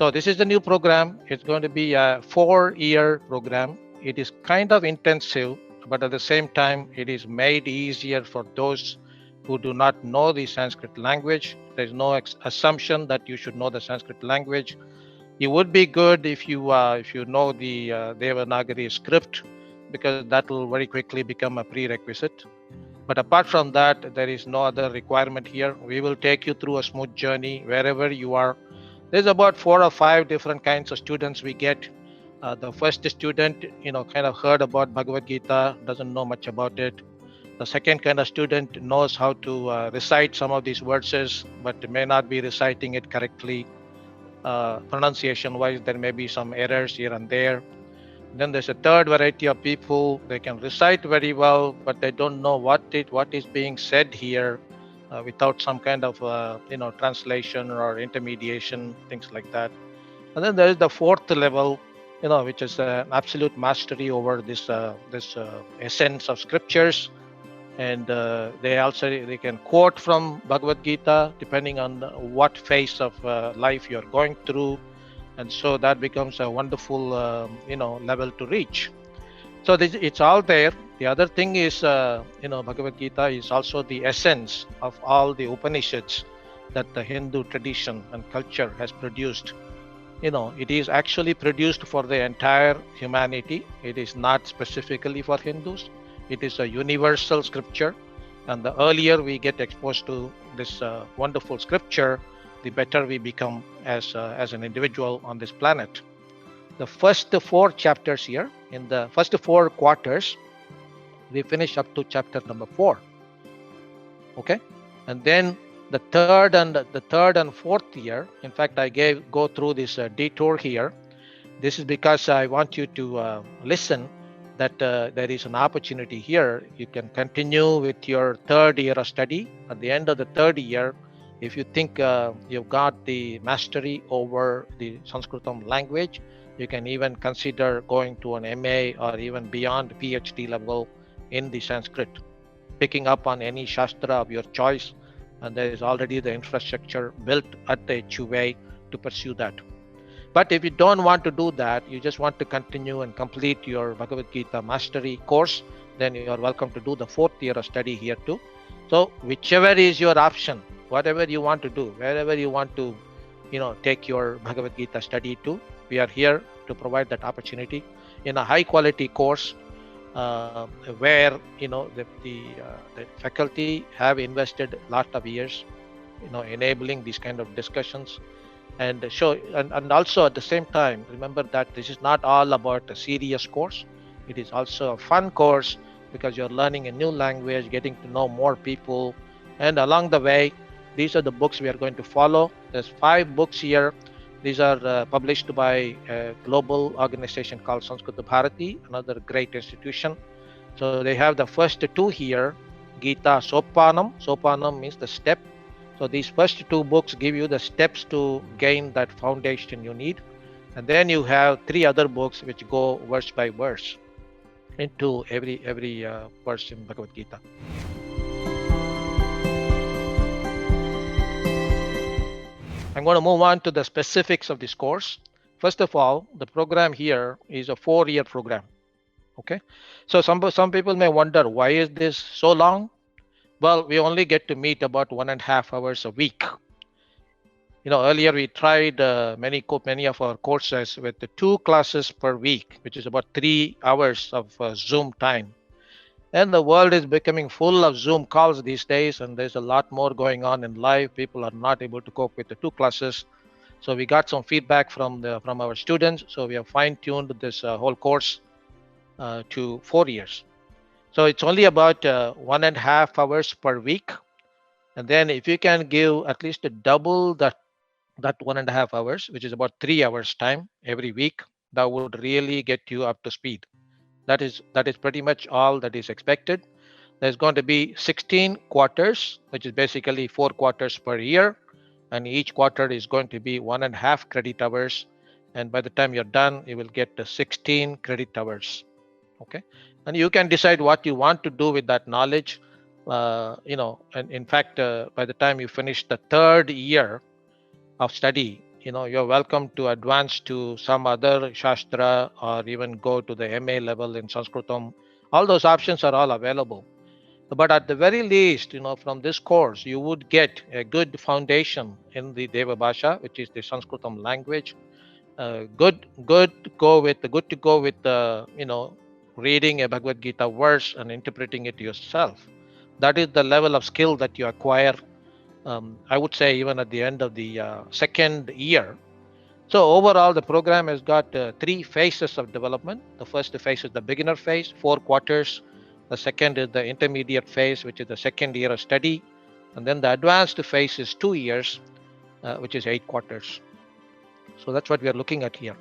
So this is the new program. It's going to be a 4-year program. It is kind of intensive, but at the same time, it is made easier for those who do not know the Sanskrit language. There's no assumption that you should know the Sanskrit language. It would be good if you know the Devanagari script, because that will very quickly become a prerequisite. But apart from that, there is no other requirement here. We will take you through a smooth journey wherever you are. There's about 4 or 5 different kinds of students we get. The first student, kind of heard about Bhagavad Gita, doesn't know much about it. The second kind of student knows how to recite some of these verses, but may not be reciting it correctly. Pronunciation wise, there may be some errors here and there. Then there's a third variety of people. They can recite very well, but they don't know what is being said here, without some kind of translation or intermediation, things like that. And then there is the fourth level, which is absolute mastery over this essence of scriptures. And they can quote from Bhagavad Gita depending on what phase of life you're going through, and so that becomes a wonderful level to reach. So it's all there. The other thing is Bhagavad Gita is also the essence of all the Upanishads that the Hindu tradition and culture has produced. It is actually produced for the entire humanity. It is not specifically for Hindus. It is a universal scripture, and the earlier we get exposed to this wonderful scripture, the better we become as an individual on this planet. The first 4 chapters here, in the first 4 quarters, we finish up to chapter number 4. Okay, and then the third and fourth year. In fact, I go through this detour here. This is because I want you to listen. That there is an opportunity here. You can continue with your 3rd year of study. At the end of the 3rd year, if you think you've got the mastery over the Sanskritam language, you can even consider going to an MA or even beyond PhD level in the Sanskrit, picking up on any Shastra of your choice. And there is already the infrastructure built at the HUA to pursue that. But if you don't want to do that, you just want to continue and complete your Bhagavad Gita Mastery course, then you are welcome to do the 4th year of study here too. So whichever is your option, whatever you want to do, wherever you want to, take your Bhagavad Gita study to, we are here to provide that opportunity in a high quality course, where the faculty have invested a lot of years, enabling these kind of discussions. And also at the same time, remember that this is not all about a serious course. It is also a fun course, because you're learning a new language, getting to know more people. And along the way, these are the books we are going to follow. There's 5 books here. These are published by a global organization called Sanskrit Bharati, another great institution. So they have the first 2 here, Geeta Sopanam. Sopanam means the step. So these first 2 books give you the steps to gain that foundation you need. And then you have 3 other books which go verse by verse into every verse in Bhagavad Gita. I'm going to move on to the specifics of this course. First of all, the program here is a 4-year program. Okay, so some people may wonder, why is this so long? Well, we only get to meet about 1.5 hours a week. Earlier we tried many of our courses with the 2 classes per week, which is about 3 hours of Zoom time. And the world is becoming full of Zoom calls these days, and there's a lot more going on in life. People are not able to cope with the 2 classes. So we got some feedback from our students. So we have fine-tuned this whole course to 4 years. So it's only about 1.5 hours per week. And then if you can give at least double that 1.5 hours, which is about 3 hours time every week, that would really get you up to speed. That is pretty much all that is expected. There's going to be 16 quarters, which is basically 4 quarters per year. And each quarter is going to be 1.5 credit hours. And by the time you're done, you will get the 16 credit hours. Okay. And you can decide what you want to do with that knowledge. And in fact, by the time you finish the 3rd year of study, you're welcome to advance to some other Shastra or even go to the MA level in Sanskritam. All those options are all available. But at the very least, from this course, you would get a good foundation in the Deva Bhasha, which is the Sanskritam language. Good to go with reading a Bhagavad Gita verse and interpreting it yourself. That is the level of skill that you acquire. I would say even at the end of the second year. So overall, the program has got three phases of development. The first phase is the beginner phase, 4 quarters. The second is the intermediate phase, which is the second year of study. And then the advanced phase is 2 years, which is 8 quarters. So that's what we are looking at here.